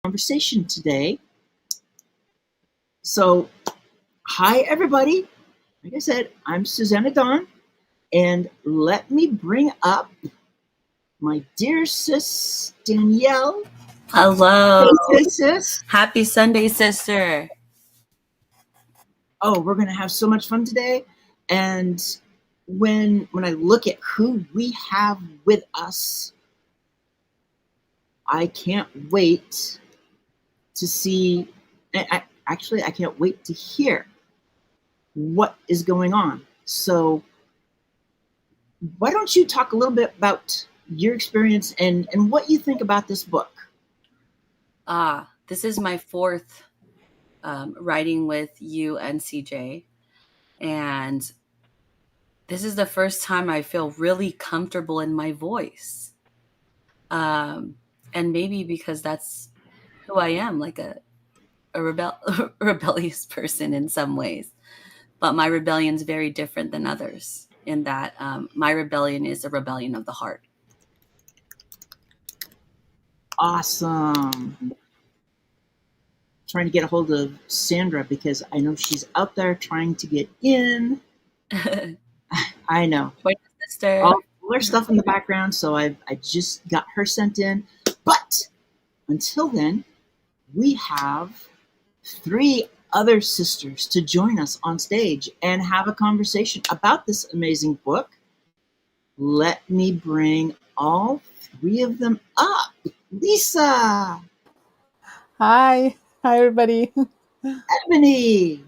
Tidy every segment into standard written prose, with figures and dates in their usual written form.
conversation today. So, hi everybody. Like I said, I'm Susanna Dawn, and let me bring up my dear sis Danielle. Hello. Hey, sis. Happy Sunday, sister. Oh, we're gonna have so much fun today. And when I look at who we have with us, I can't wait to see. I can't wait to hear what is going on. So, why don't you talk a little bit about your experience and what you think about this book? This is my fourth writing with you and CJ. And this is the first time I feel really comfortable in my voice. And maybe because that's who I am, like a rebellious person in some ways. But my rebellion is very different than others in that my rebellion is a rebellion of the heart. Awesome. Trying to get a hold of Sandra because I know she's out there trying to get in. I know. Sister. All her stuff in the background, so I just got her sent in. But until then, we have three other sisters to join us on stage and have a conversation about this amazing book. Let me bring all three of them up. Lisa. Hi. Hi, everybody. Ebony.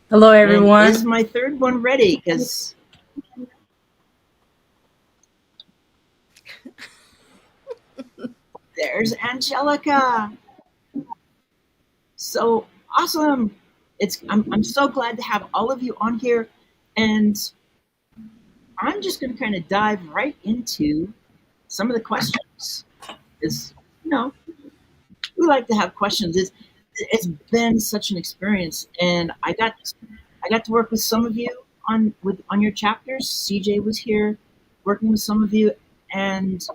Hello, everyone. And is my third one ready? Because there's Angelica. So awesome. I'm so glad to have all of you on here. And I'm just going to kind of dive right into some of the questions. Is we like to have questions. It's been such an experience, and I got to work with some of you on your chapters. CJ was here working with some of you, and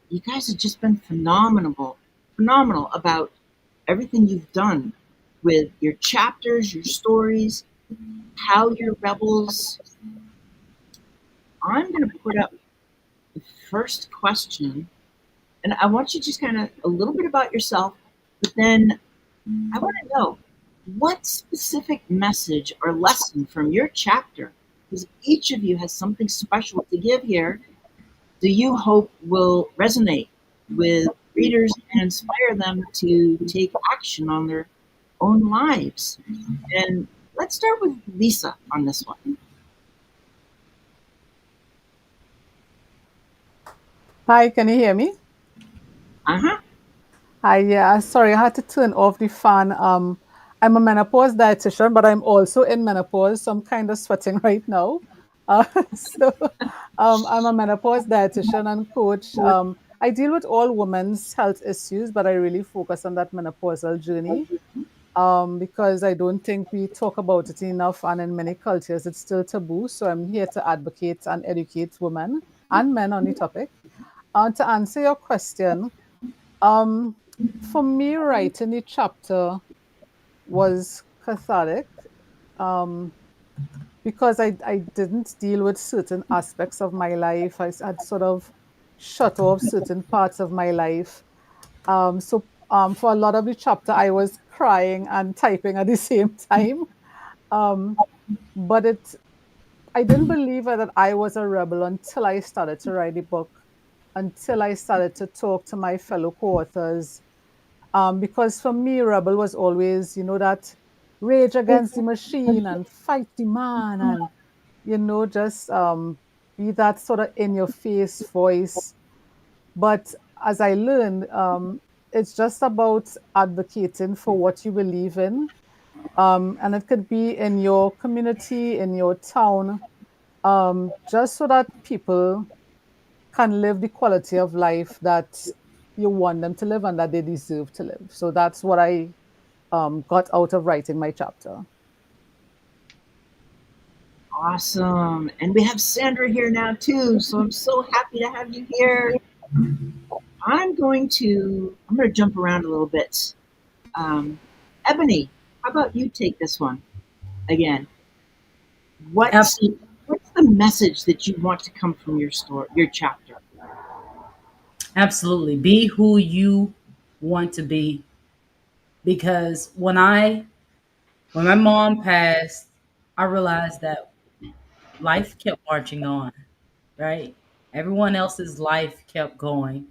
you guys have just been phenomenal about everything you've done with your chapters, your stories, how you're rebels. I'm going to put up the first question, and I want you to just kind of a little bit about yourself, but then I want to know what specific message or lesson from your chapter, because each of you has something special to give here, do you hope will resonate with readers and inspire them to take action on their own lives? And let's start with Lisa on this one. Hi, can you hear me? Uh-huh. Hi, yeah. Sorry, I had to turn off the fan. I'm a menopause dietitian, but I'm also in menopause, so I'm kind of sweating right now. I'm a menopause dietitian and coach. I deal with all women's health issues, but I really focus on that menopausal journey because I don't think we talk about it enough, and in many cultures, it's still taboo. So I'm here to advocate and educate women and men on the topic. To answer your question, um, for me, writing the chapter was cathartic because I didn't deal with certain aspects of my life. I had sort of shut off certain parts of my life. For a lot of the chapter, I was crying and typing at the same time. Um, but I didn't believe that I was a rebel until I started to write the book, until I started to talk to my fellow co-authors. Because for me, rebel was always, that rage against the machine and fight the man and, just be that sort of in your face voice. But as I learned, it's just about advocating for what you believe in. And it could be in your community, in your town, just so that people can live the quality of life that you want them to live and that they deserve to live. So that's what I got out of writing my chapter. Awesome. And we have Sandra here now too, so I'm so happy to have you here. I'm going to jump around a little bit. Um, Ebony, how about you take this one again? What's Absolutely. what's the message that you want to come from your story, your chapter? Absolutely. Be who you want to be. Because when my mom passed, I realized that life kept marching on, right? Everyone else's life kept going.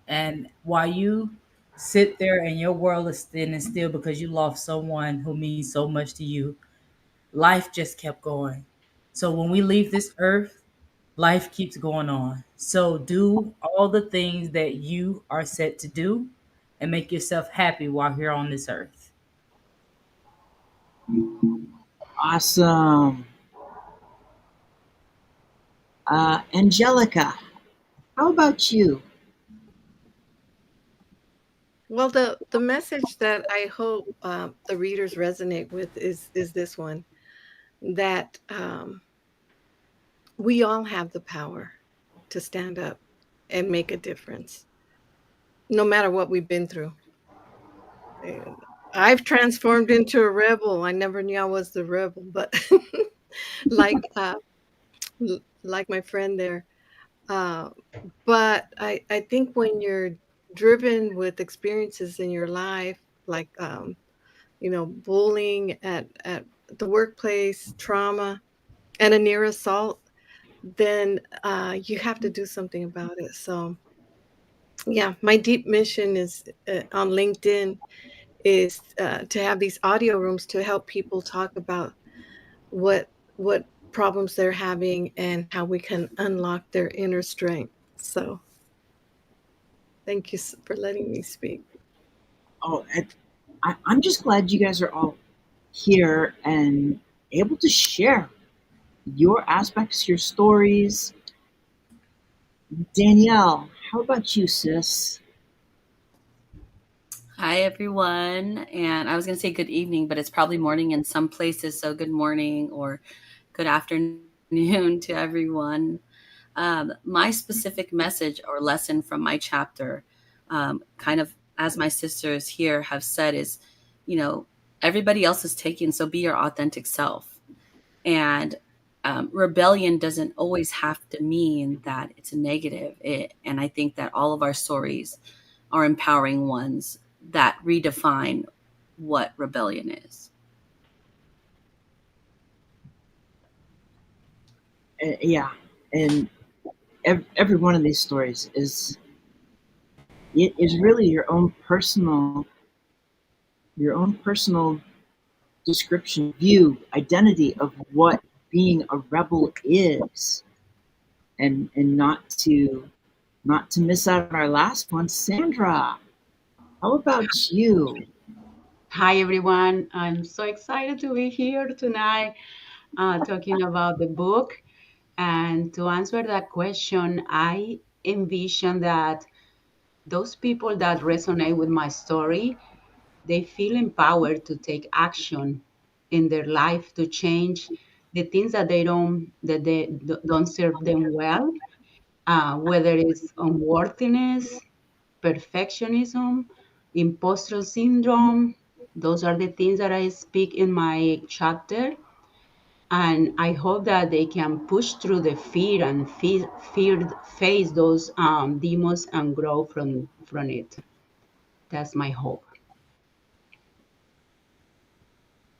And while you sit there and your world is standing still because you lost someone who means so much to you, life just kept going. So when we leave this earth, life keeps going on. So do all the things that you are set to do and make yourself happy while you're on this earth. Awesome. Angelica, how about you? Well, the message that I hope the readers resonate with is this one, that we all have the power to stand up and make a difference, no matter what we've been through. And I've transformed into a rebel. I never knew I was the rebel, but like like my friend there. Uh, but I think when you're driven with experiences in your life, like bullying at the workplace, trauma, and a near assault, then you have to do something about it. So, yeah, my deep mission is on LinkedIn is to have these audio rooms to help people talk about what problems they're having and how we can unlock their inner strength. So, thank you for letting me speak. Oh, I'm just glad you guys are all here and able to share your aspects, your stories. Danielle, how about you, sis? Hi, everyone. And I was going to say good evening, but it's probably morning in some places. So good morning or good afternoon to everyone. My specific message or lesson from my chapter, kind of as my sisters here have said, is, you know, everybody else is taken, so be your authentic self. And rebellion doesn't always have to mean that it's a negative. And I think that all of our stories are empowering ones that redefine what rebellion is. Yeah, and every one of these stories is really your own personal description, view, identity of what being a rebel is, and not to miss out on our last one, Sandra. How about you? Hi, everyone. I'm so excited to be here tonight talking about the book. And to answer that question, I envision that those people that resonate with my story, they feel empowered to take action in their life to change the things that they don't serve them well, whether it's unworthiness, perfectionism, imposter syndrome. Those are the things that I speak in my chapter. And I hope that they can push through the fear and face those demons and grow from it. That's my hope.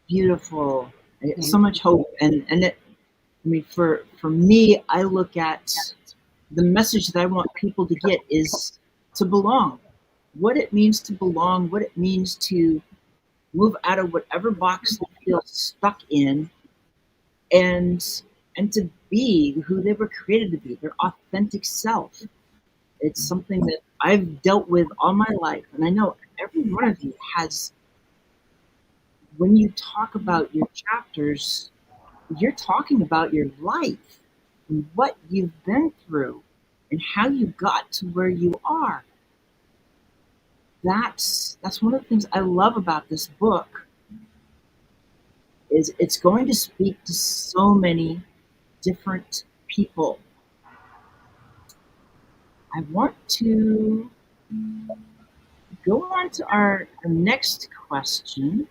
Beautiful. So Thank much you. hope, and I mean, for me, I look at the message that I want people to get is to belong. What it means to belong, what it means to move out of whatever box they feel stuck in, and to be who they were created to be, their authentic self. It's something that I've dealt with all my life, and I know every one of you has. When you talk about your chapters, you're talking about your life and what you've been through and how you got to where you are. That's one of the things I love about this book is it's going to speak to so many different people. I want to go on to our next question.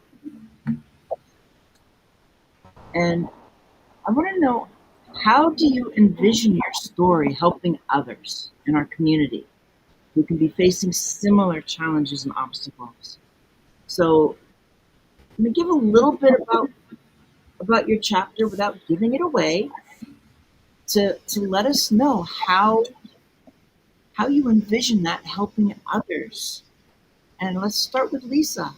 And I want to know, how do you envision your story helping others in our community who can be facing similar challenges and obstacles? So, let me give a little bit about your chapter without giving it away to let us know how you envision that helping others. And let's start with Lisa.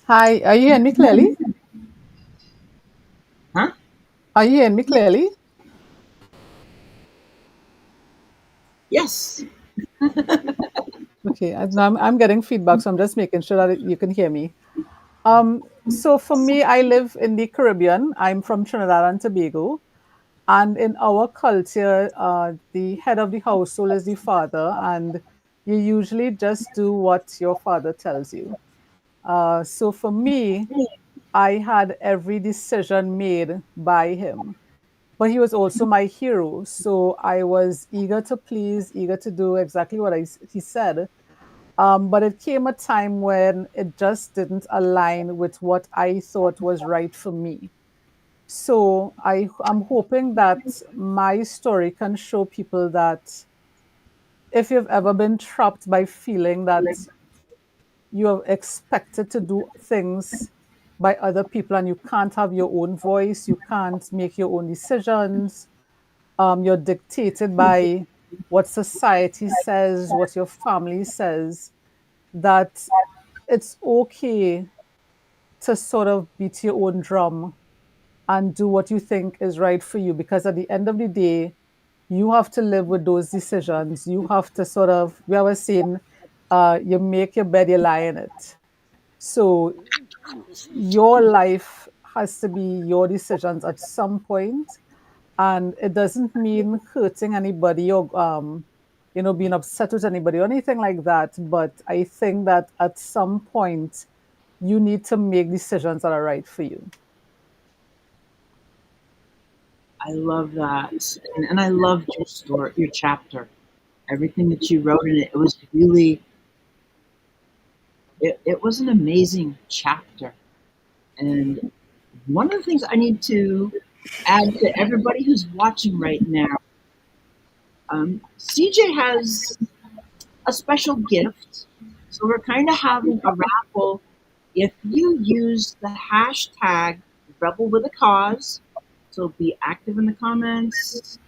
Hi, are you hearing me clearly? Huh? Are you hearing me clearly? Yes. Okay, no, I'm getting feedback, so I'm just making sure that you can hear me. So for me, I live in the Caribbean. I'm from Trinidad and Tobago. And in our culture, the head of the household is the father, and you usually just do what your father tells you. So for me, I had every decision made by him, but he was also my hero. So I was eager to please, eager to do exactly what he said. But it came a time when it just didn't align with what I thought was right for me. So I'm hoping that my story can show people that if you've ever been trapped by feeling that you are expected to do things by other people and you can't have your own voice, you can't make your own decisions, you're dictated by what society says, what your family says, that it's okay to sort of beat your own drum and do what you think is right for you, because at the end of the day you have to live with those decisions. You have to sort of, we always saying, you make your bed, you lie in it. So your life has to be your decisions at some point, and it doesn't mean hurting anybody or being upset with anybody or anything like that. But I think that at some point you need to make decisions that are right for you. I love that. And I loved your story, your chapter. Everything that you wrote in it, it was really, it was an amazing chapter. And one of the things I need to add to everybody who's watching right now, CJ has a special gift. So we're kind of having a raffle. If you use the hashtag Rebel with a Cause, so be active in the comments,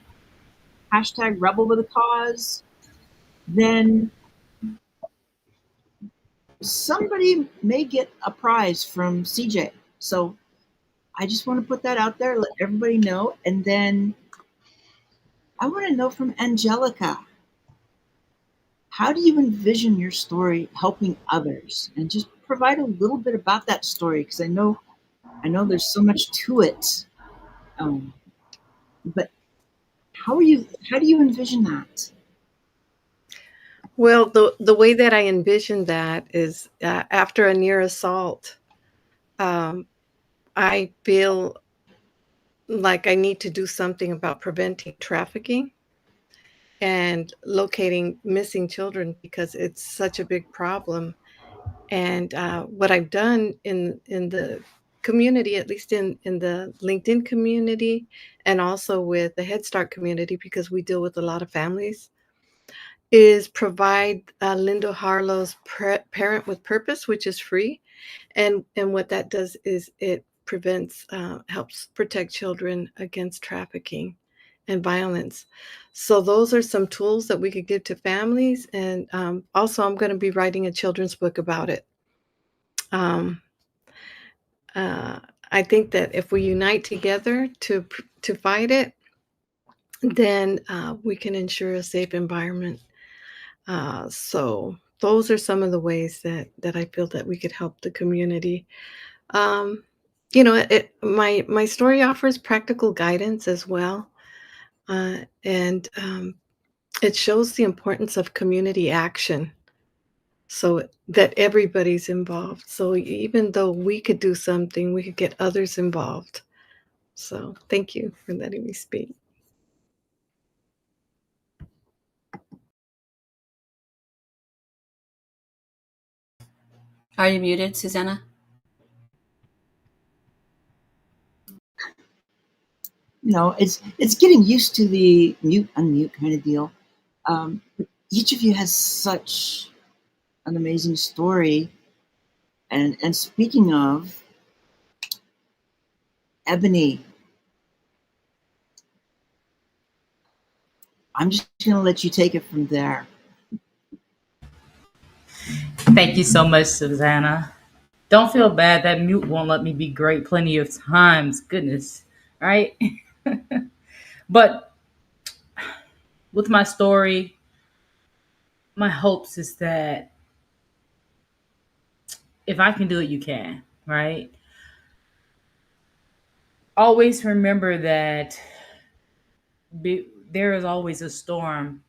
hashtag Rebel with a Cause, then somebody may get a prize from CJ. So I just want to put that out there, let everybody know. And then I want to know from Angelica, how do you envision your story helping others? And just provide a little bit about that story, because I know there's so much to it. Um, but how do you envision that? Well, the way that I envision that is after a near assault, um, I feel like I need to do something about preventing trafficking and locating missing children because it's such a big problem. And what I've done in the community, at least in the LinkedIn community, and also with the Head Start community, because we deal with a lot of families, is provide Linda Harlow's Parent with Purpose, which is free. And what that does is it prevents, helps protect children against trafficking and violence. So those are some tools that we could give to families. And also, I'm going to be writing a children's book about it. Um, uh, I think that if we unite together to fight it, then we can ensure a safe environment. So those are some of the ways that I feel that we could help the community. Um, my story offers practical guidance as well, and it shows the importance of community action, so that everybody's involved. So even though we could do something, we could get others involved. So thank you for letting me speak. Are you muted, Susanna? It's getting used to the mute unmute kind of deal. But each of you has such an amazing story. And speaking of Ebony, I'm just going to let you take it from there. Thank you so much, Susanna. Don't feel bad. That mute won't let me be great plenty of times. Goodness, right? But with my story, my hopes is that if I can do it, you can, right? Always remember that there is always a storm.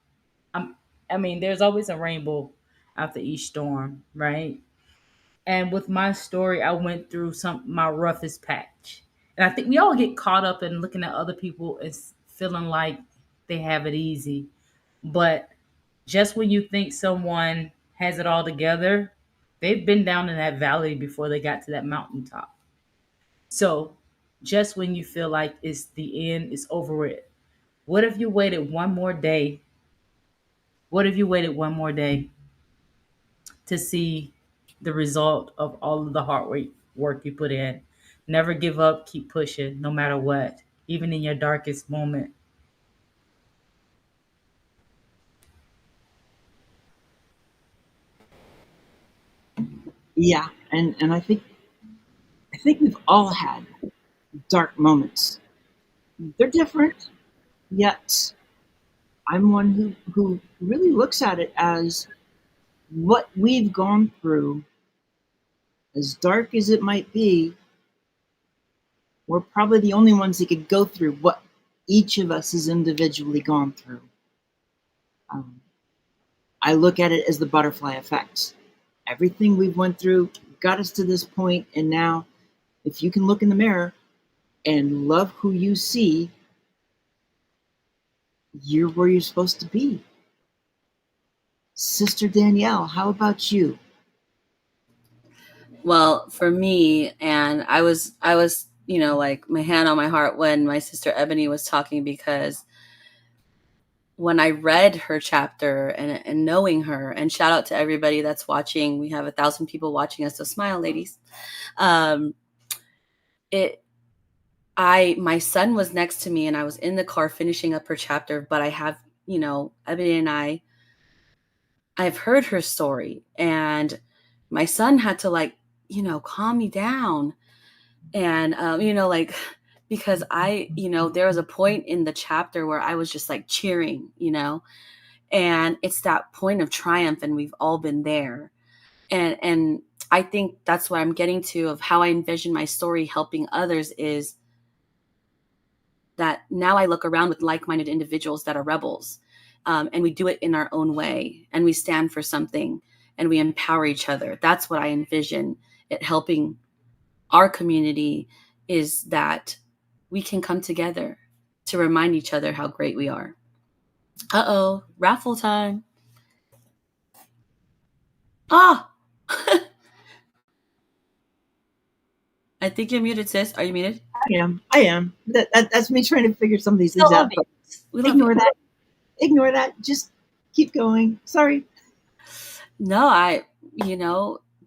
I mean, there's always a rainbow after each storm, right? And with my story, I went through my roughest patch. And I think we all get caught up in looking at other people as feeling like they have it easy. But just when you think someone has it all together, they've been down in that valley before they got to that mountaintop. So just when you feel like it's the end, it's over with. What if you waited one more day? What if you waited one more day to see the result of all of the hard work you put in? Never give up, keep pushing, no matter what, even in your darkest moment. Yeah, and I think we've all had dark moments. They're different, yet I'm one who really looks at it as what we've gone through, as dark as it might be, we're probably the only ones that could go through what each of us has individually gone through. Um, I look at it as the butterfly effect. Everything we've went through got us to this point, and now if you can look in the mirror and love who you see, you're where you're supposed to be. Sister Danielle, how about you? Well, for me, and I was, like my hand on my heart when my sister Ebony was talking, because when I read her chapter and knowing her, and shout out to everybody that's watching. We have 1,000 people watching us, so smile, ladies. Um, it, my son was next to me, and I was in the car finishing up her chapter. But I have, Ebony and I've heard her story, and my son had to, like, calm me down. And like, because there was a point in the chapter where I was just like cheering, and it's that point of triumph, and we've all been there. And I think that's what I'm getting to, of how I envision my story helping others, is that now I look around with like-minded individuals that are rebels, and we do it in our own way, and we stand for something, and we empower each other. That's what I envision it helping our community, is that we can come together to remind each other how great we are. Uh-oh, raffle time. Ah. I think you're muted, sis. Are you muted? I am. That's me trying to figure some of We these still things love out. you. But We love you. ignore that. Ignore that. Just keep going. Sorry. No,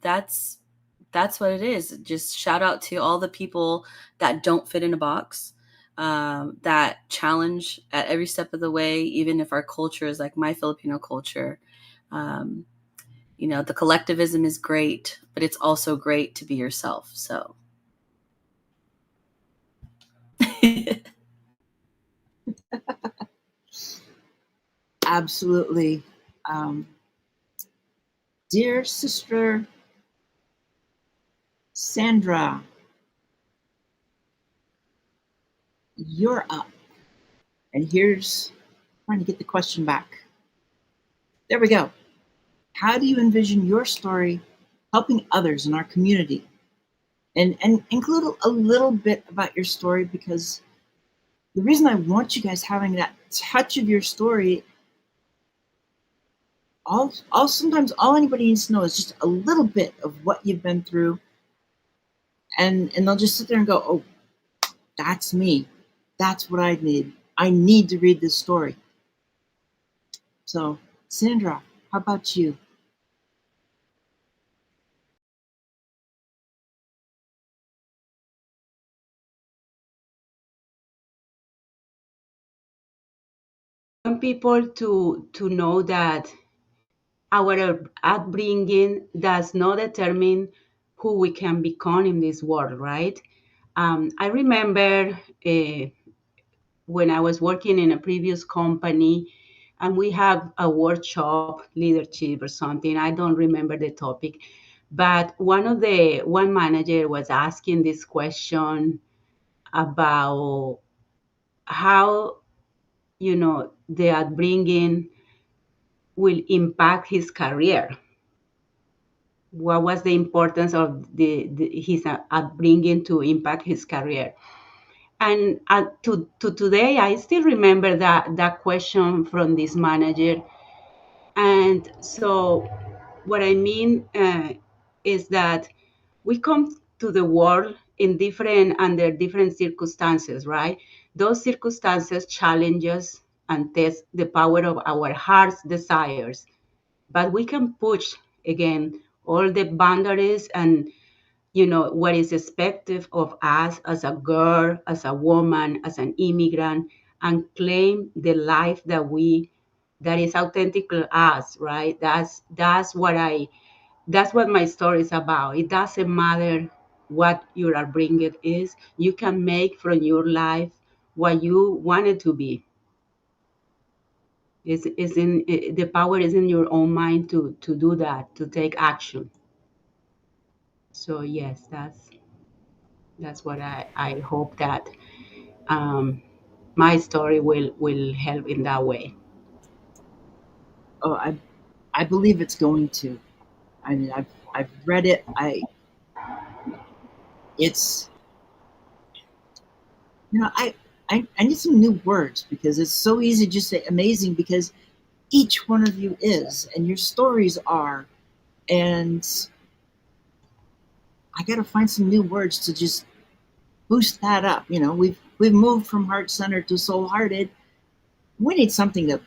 that's what it is. Just shout out to all the people that don't fit in a box, that challenge at every step of the way, even if our culture is like my Filipino culture. Um, the collectivism is great, but it's also great to be yourself. So Absolutely. Um, Dear Sister Sandra, you're up. And here's trying to get the question back. There we go. How do you envision your story helping others in our community? And include a little bit about your story, because the reason I want you guys having that touch of your story, all sometimes all anybody needs to know is just a little bit of what you've been through, and they'll just sit there and go, oh, that's me. That's what I need. I need to read this story. So, Sandra, how about you? want people to know that our upbringing does not determine who we can become in this world, right? I remember when I was working in a previous company, and we have a workshop, leadership or something. I don't remember the topic, but one manager was asking this question about how the upbringing will impact his career. What was the importance of his upbringing to impact his career? And to today, I still remember that question from this manager. And so, what I mean is that we come to the world in under different circumstances, right? Those circumstances challenge us and test the power of our heart's desires, but we can push again all the boundaries and what is expected of us as a girl, as a woman, as an immigrant, and claim the life that is authentic to us, right? That's what my story is about. It doesn't matter what your upbringing is. You can make from your life what you want it to be. The power is in your own mind to do that, to take action. So yes, that's what I hope that um, my story will help in that way. Oh, I believe it's going to. I mean, I've read it. It's I need some new words because it's so easy to just say amazing because each one of you is and your stories are, and I got to find some new words to just boost that up. We've moved from heart centered to soul hearted. We need something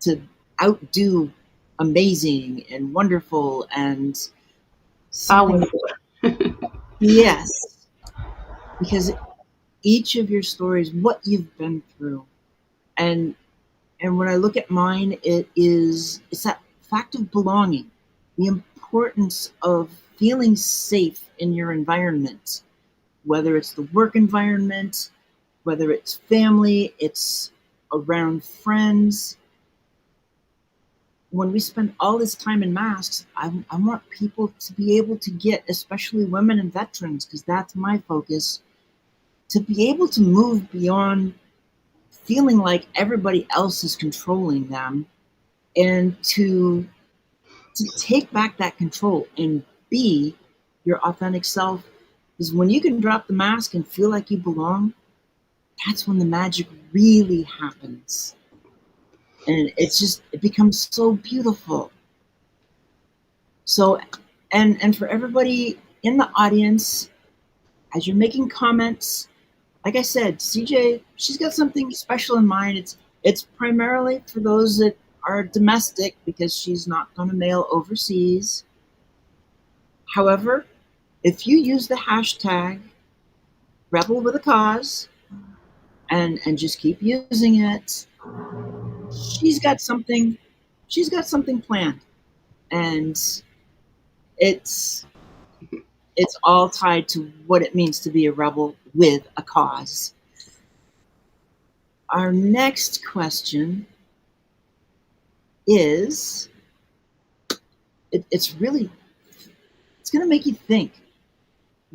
to outdo amazing and wonderful and something. Powerful. Yes, because each of your stories, what you've been through, and when I look at mine, it's that fact of belonging, the importance of feeling safe in your environment, whether it's the work environment, whether it's family, it's around friends. When we spend all this time in masks, I want people to be able to get, especially women and veterans, because that's my focus, to be able to move beyond feeling like everybody else is controlling them and to take back that control and be your authentic self. Because when you can drop the mask and feel like you belong, that's when the magic really happens. And it becomes so beautiful. So, and for everybody in the audience, as you're making comments, like I said, CJ, she's got something special in mind. It's primarily for those that are domestic because she's not going to mail overseas. However, if you use the hashtag rebel with a cause and just keep using it, she's got something she's got something planned, and it's it's all tied to what it means to be a rebel with a cause. Our next question is it's really it's going to make you think.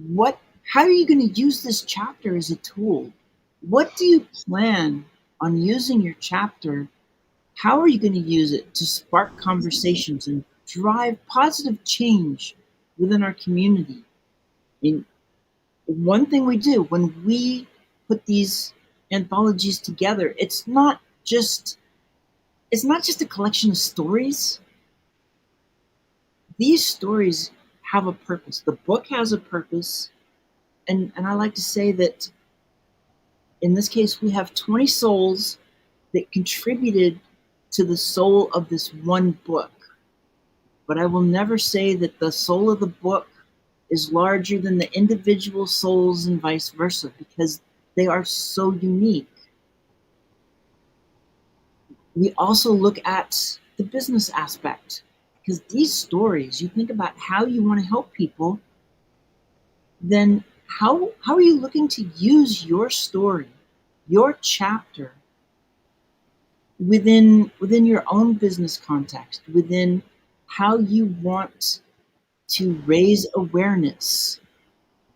What how are you going to use this chapter as a tool? What do you plan on using your chapter? How are you going to use it to spark conversations and drive positive change within our community? I mean, one thing we do when we put these anthologies together, it's not just a collection of stories. these stories have a purpose. The book has a purpose. And I like to say that in this case, we have 20 souls that contributed to the soul of this one book. But I will never say that the soul of the book is larger than the individual souls and vice versa, because they are so unique. We also look at the business aspect, because these stories, you think about how you want to help people, then how are you looking to use your story, your chapter, within your own business context, within how you want to raise awareness.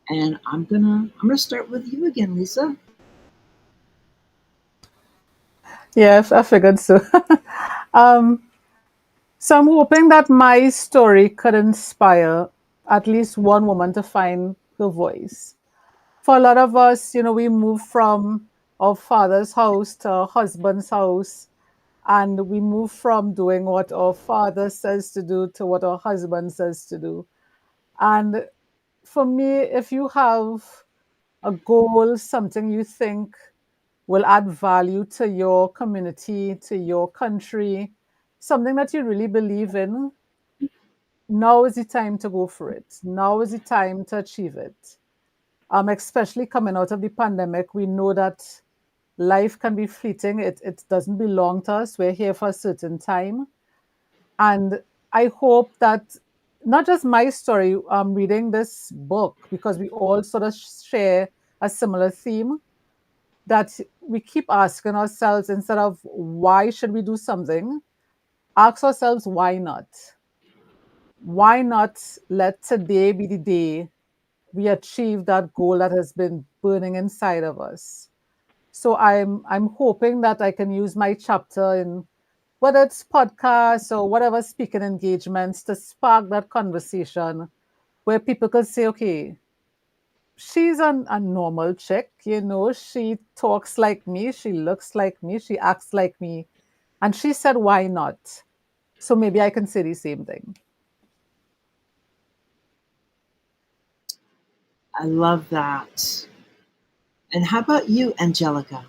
And I'm gonna start with you again, Lisa. Yeah, I figured so. um, so I'm hoping that my story could inspire at least one woman to find her voice. For a lot of us, we move from our father's house to our husband's house, and we move from doing what our father says to do to what our husband says to do. And for me, if you have a goal, something you think will add value to your community, to your country, something that you really believe in, now is the time to go for it. Now is the time to achieve it. Especially coming out of the pandemic, we know that life can be fleeting. It doesn't belong to us. We're here for a certain time. And I hope that not just my story, reading this book, because we all sort of share a similar theme, that we keep asking ourselves, instead of why should we do something, ask ourselves, why not? Why not let today be the day we achieve that goal that has been burning inside of us? So I'm hoping that I can use my chapter in, whether it's podcasts or whatever speaking engagements, to spark that conversation where people could say, okay, she's a normal chick, she talks like me, she looks like me, she acts like me. And she said, why not? So maybe I can say the same thing. I love that. And how about you, Angelica?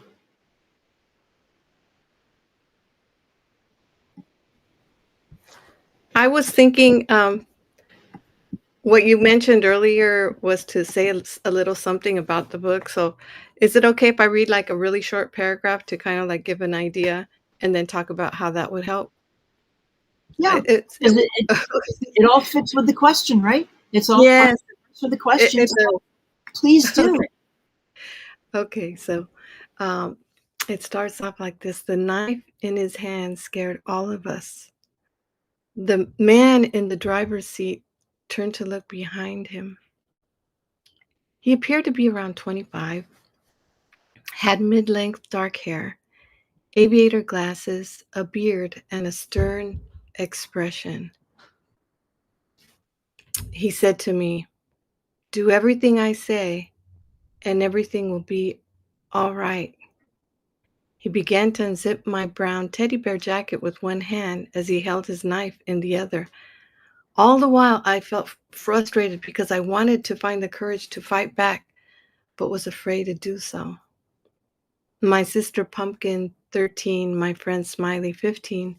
I was thinking what you mentioned earlier was to say a little something about the book. So, is it okay if I read like a really short paragraph to kind of like give an idea and then talk about how that would help? Yeah, It because it all fits with the question, right? It's all part yes, of the question. it So please does. do. Okay, so um, it starts off like this. The knife in his hand scared all of us. The man in the driver's seat turned to look behind him. He appeared to be around 25, had mid length dark hair, aviator glasses, a beard, and a stern expression. He said to me, "Do everything I say, and everything will be all right." He began to unzip my brown teddy bear jacket with one hand as he held his knife in the other. All the while, I felt frustrated because I wanted to find the courage to fight back, but was afraid to do so. My sister Pumpkin, 13, my friend Smiley, 15,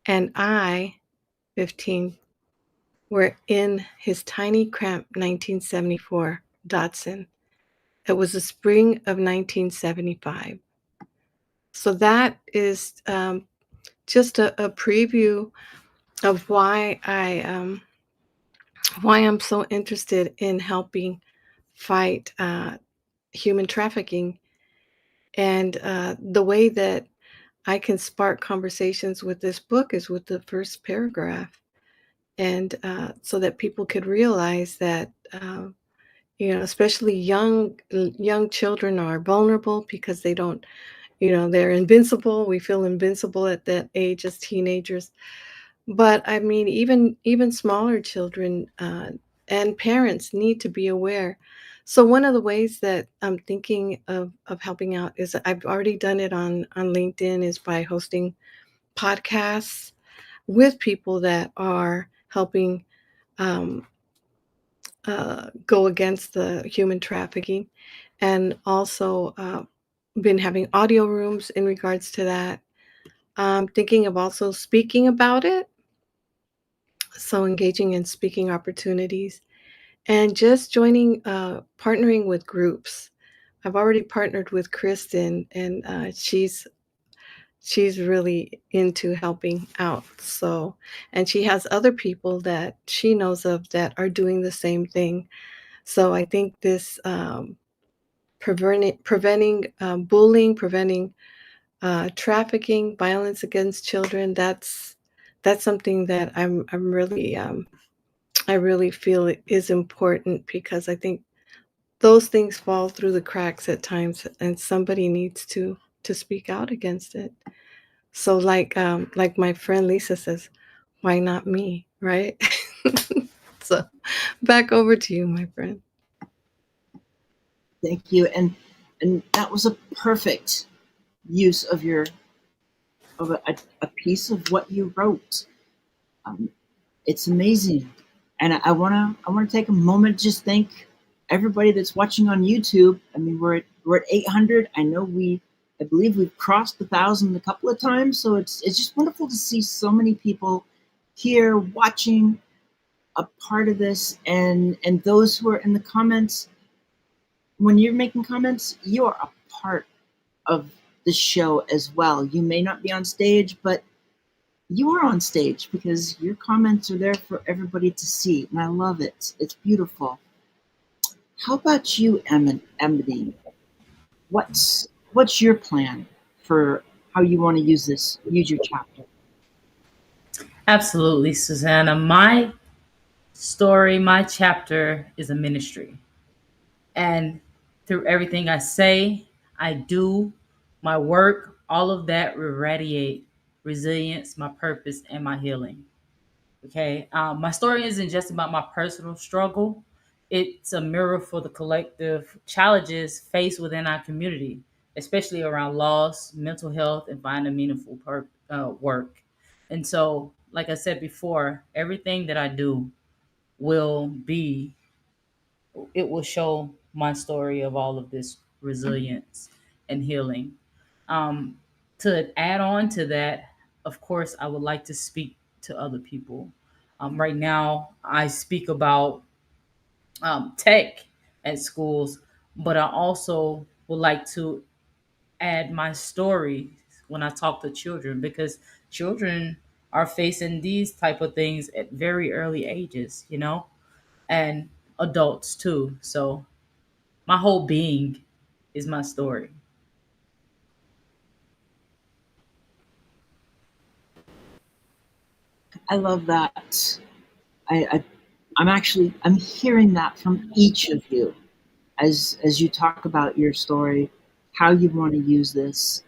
and I, 15, were in his tiny, cramped 1974 Datsun. It was the spring of 1975. So that is just a preview of why I'm so interested in helping fight human trafficking, and the way that I can spark conversations with this book is with the first paragraph, and so that people could realize that especially young children are vulnerable because they don't, they're invincible. We feel invincible at that age as teenagers. But I mean, even smaller children and parents need to be aware. So one of the ways that I'm thinking of helping out is, I've already done it on LinkedIn, is by hosting podcasts with people that are helping um, go against the human trafficking, and also been having audio rooms in regards to that. Thinking of also speaking about it, so engaging in speaking opportunities, and just joining, partnering with groups. I've already partnered with Kristen, and she's really into helping out. So, and she has other people that she knows of that are doing the same thing. So I think this preventing bullying, preventing trafficking, violence against children. That's something that I'm really I really feel it is important, because I think those things fall through the cracks at times, and somebody needs to speak out against it. So like my friend Lisa says, why not me, right? So back over to you, my friend. Thank you. And that was a perfect use of your of a piece of what you wrote. Um, it's amazing, and I wanna take a moment to just thank everybody that's watching on YouTube. I mean, we're at 800. I believe we've crossed the 1,000 a couple of times, so it's just wonderful to see so many people here watching, a part of this, and those who are in the comments. When you're making comments, you are a part of the show as well. You may not be on stage, but you are on stage because your comments are there for everybody to see, and I love it. It's beautiful. How about you, Emily? What's your plan for how you want to use your chapter? Absolutely, Susanna. My story, my chapter is a ministry. And through everything I say, I do, my work, all of that will radiate resilience, my purpose, and my healing. Okay. My story isn't just about my personal struggle, it's a mirror for the collective challenges faced within our community, especially around loss, mental health, and finding meaningful work. And so, like I said before, everything that I do will be it will show my story of all of this resilience and healing. Um, to add on to that, of course, I would like to speak to other people. Right now, I speak about tech at schools, but I also would like to add my story when I talk to children, because children are facing these type of things at very early ages, and adults too. So my whole being is my story. I love that. I'm hearing that from each of you as you talk about your story, how you want to use this.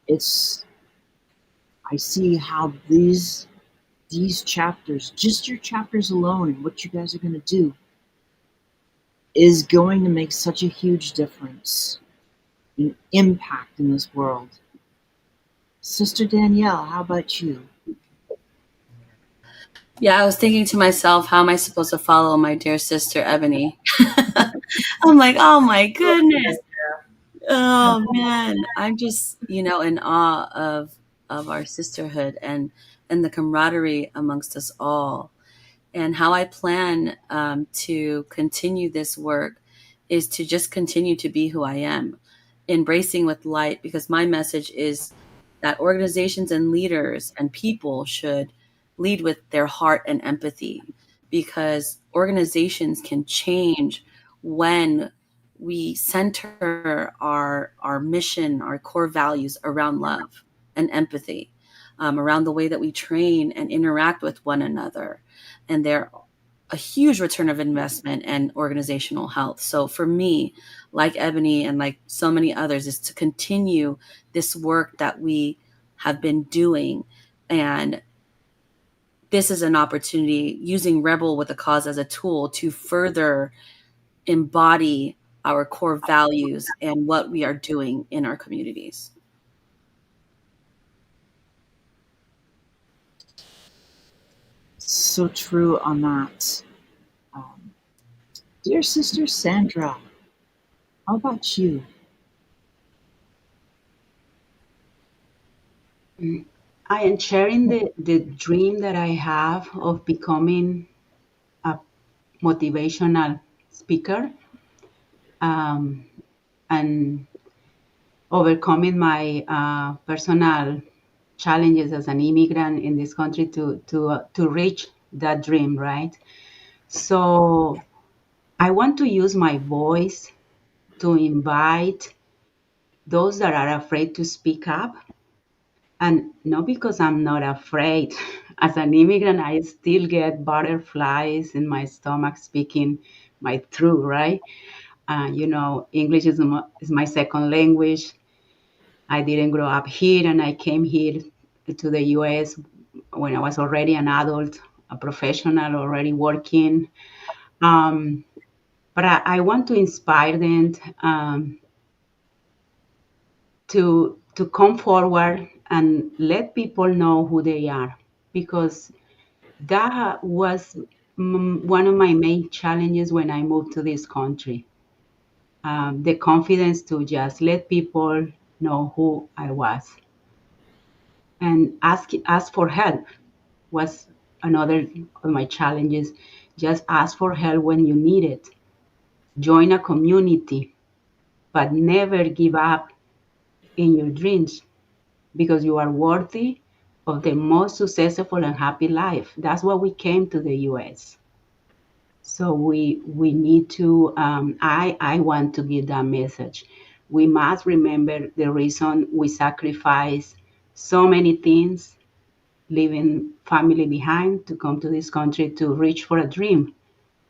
It's I see how these chapters, just your chapters alone, and what you guys are going to do, is going to make such a huge difference, an impact in this world. Sister Danielle, how about you? Yeah, I was thinking to myself, how am I supposed to follow my dear sister Ebony? I'm like, oh my goodness. Oh man, I'm just, in awe of our sisterhood and the camaraderie amongst us all. And how I plan to continue this work is to just continue to be who I am, embracing with light, because my message is that organizations and leaders and people should lead with their heart and empathy, because organizations can change when we center our mission, our core values around love and empathy, around the way that we train and interact with one another, and they're a huge return of investment and organizational health. So for me, like Ebony and like so many others, is to continue this work that we have been doing. And this is an opportunity, using Rebel with a Cause as a tool to further embody our core values and what we are doing in our communities. so true on that. Um, Dear Sister Sandra, how about you? Mm. I am sharing the dream that I have of becoming a motivational speaker, um, and overcoming my personal challenges as an immigrant in this country to reach that dream, right? So I want to use my voice to invite those that are afraid to speak up. And not because I'm not afraid. As an immigrant, I still get butterflies in my stomach speaking my truth, right? English is my second language. I didn't grow up here, and I came here to the US when I was already an adult, a professional, already working. Um, but I want to inspire them, to come forward and let people know who they are, because that was one of my main challenges when I moved to this country. The confidence to just let people know who I was, and ask for help was another of my challenges. Just ask for help when you need it. Join a community, but never give up in your dreams, because you are worthy of the most successful and happy life. That's why we came to the US. So we need to. I want to give that message. We must remember the reason we sacrifice so many things, leaving family behind to come to this country to reach for a dream.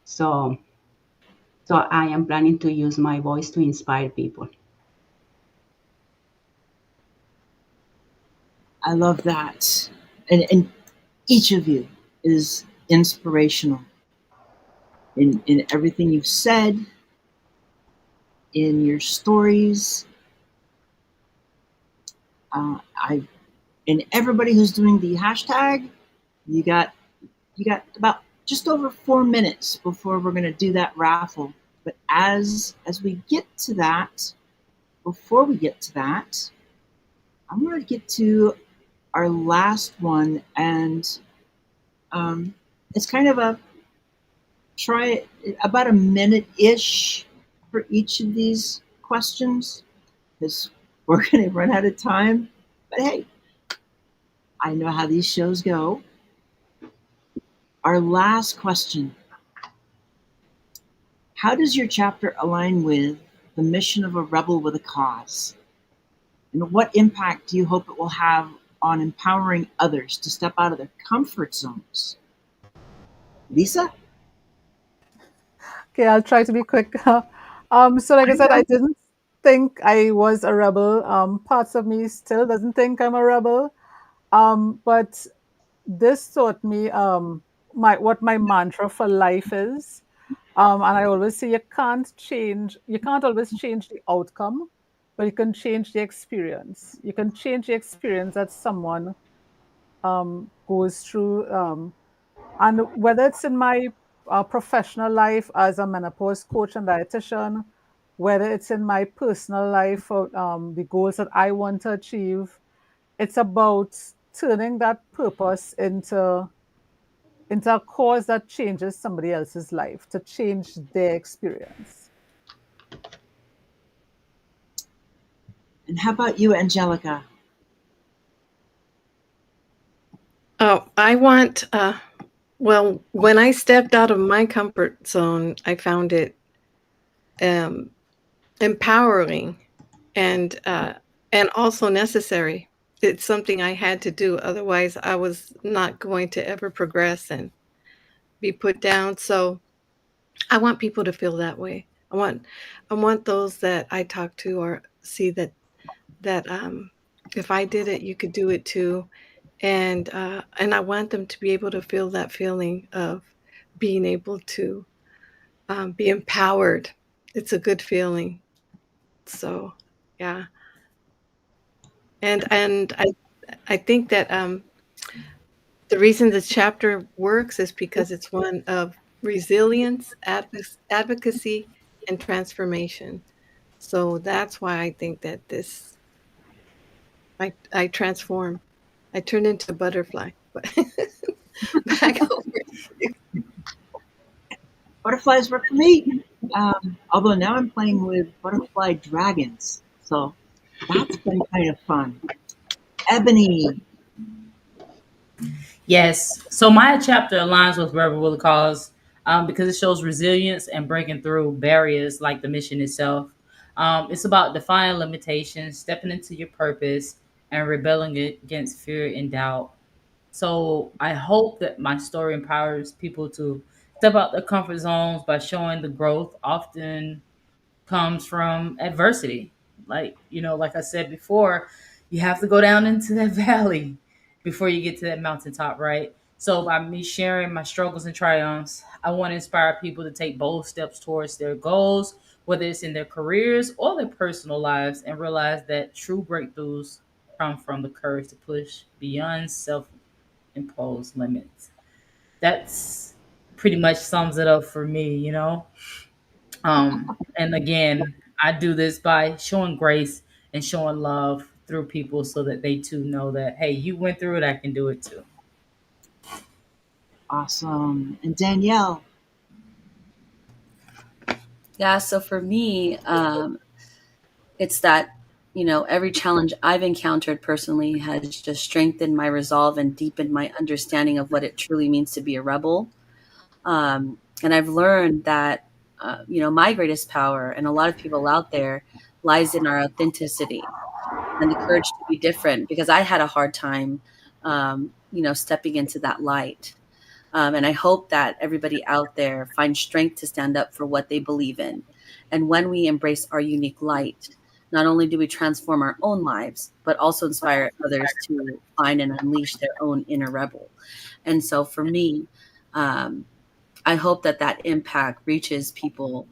So so I am planning to use my voice to inspire people. I love that. And each of you is inspirational in everything you've said, in your stories. I and everybody who's doing the hashtag, you got about just over 4 minutes before we're gonna do that raffle. But as we get to that, before we get to that, I'm gonna get to our last one, and it's kind of a try about a minute ish for each of these questions because we're going to run out of time. But hey, I know how these shows go. Our last question: how does your chapter align with the mission of a rebel with a cause? And what impact do you hope it will have on empowering others to step out of their comfort zones? Lisa? Okay, I'll try to be quick. So like I said, I didn't think I was a rebel. Parts of me still doesn't think I'm a rebel. But this taught me my mantra for life is. And I always say you can't always change the outcome, but you can change the experience. You can change the experience that someone goes through. And whether it's in my professional life as a menopause coach and dietitian, whether it's in my personal life for the goals that I want to achieve, it's about turning that purpose into a cause that changes somebody else's life, to change their experience. And how about you, Angelica? Oh, I want, well, when I stepped out of my comfort zone, I found it um, empowering and also necessary. It's something I had to do. Otherwise, I was not going to ever progress and be put down. So I want people to feel that way. I want those that I talk to or see that if I did it, you could do it too. And I want them to be able to feel that feeling of being able to be empowered. It's a good feeling. So, yeah, and I think that The reason the chapter works is because it's one of resilience, advocacy, and transformation. So that's why I think that I transform. I turn into a butterfly. But back over to you. Butterflies work for me. Although now I'm playing with butterfly dragons, so that's been kind of fun. Ebony, Yes. So my chapter aligns with Rebel Will Cause because it shows resilience and breaking through barriers like the mission itself. It's about defying limitations, stepping into your purpose, and rebelling against fear and doubt. So I hope that my story empowers people to step out their comfort zones by showing the growth often comes from adversity. Like I said before, you have to go down into that valley before you get to that mountaintop, right? So by me sharing my struggles and triumphs, I want to inspire people to take bold steps towards their goals, whether it's in their careers or their personal lives, and realize that true breakthroughs come from the courage to push beyond self-imposed limits. That's pretty much sums it up for me. And again, I do this by showing grace and showing love through people so that they too know that, hey, you went through it, I can do it too. awesome. And Danielle, Yeah, so for me, it's that, every challenge I've encountered personally has just strengthened my resolve and deepened my understanding of what it truly means to be a rebel. And I've learned that, my greatest power and a lot of people out there lies in our authenticity and the courage to be different because I had a hard time, stepping into that light. And I hope that everybody out there finds strength to stand up for what they believe in. And when we embrace our unique light, not only do we transform our own lives, but also inspire others to find and unleash their own inner rebel. And so for me, um, I hope that that impact reaches people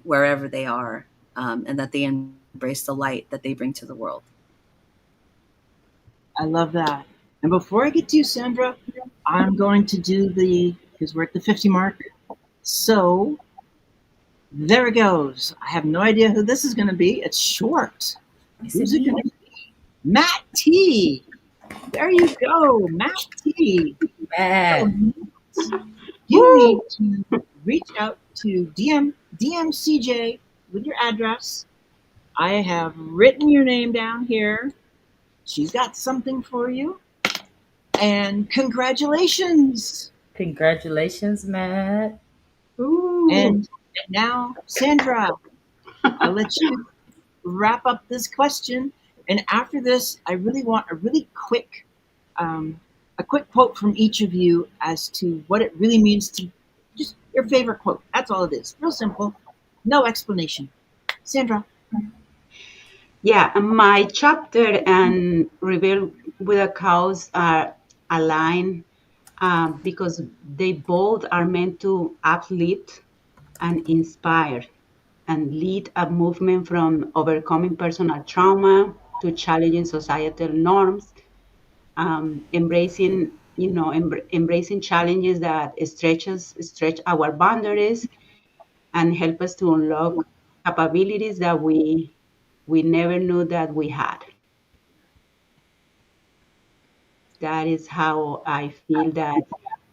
wherever they are, and that they embrace the light that they bring to the world. I love that. And before I get to you, Sandra, I'm going to do because we're at the 50 mark. So there it goes. I have no idea who this is going to be. It's short. Is it Who's it me? going to be? Matt T. There you go, Matt T. So Bad. you need to reach out to DMCJ with your address. I have written your name down here. She's got something for you. And congratulations. Congratulations, Matt. Ooh. And now, Sandra, I'll let you wrap up this question. And after this, I really want um, a quick quote from each of you as to what it really means to just your favorite quote. That's all it is. Real simple. No explanation. Sandra. Yeah, my chapter and Rebel with a Cause are aligned because they both are meant to uplift and inspire and lead a movement from overcoming personal trauma to challenging societal norms, embracing challenges that stretch our boundaries and help us to unlock capabilities that we never knew that we had. That is how I feel that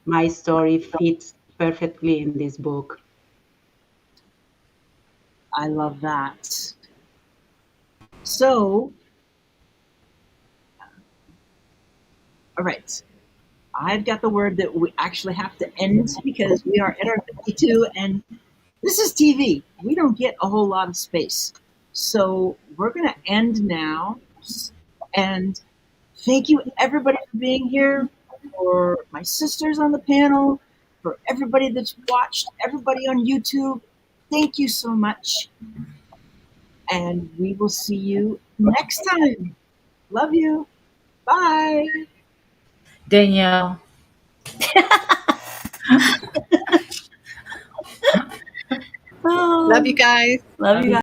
my story fits perfectly in this book. I love that. So, all right. I've got the word that we actually have to end because we are at our 52 and this is TV. We don't get a whole lot of space. So we're going to end now. And thank you, everybody, for being here, for my sisters on the panel, for everybody that's watched, everybody on YouTube. Thank you so much. And we will see you next time. Love you. Bye. Danielle. Love Oh, you guys. love Love you you. guys.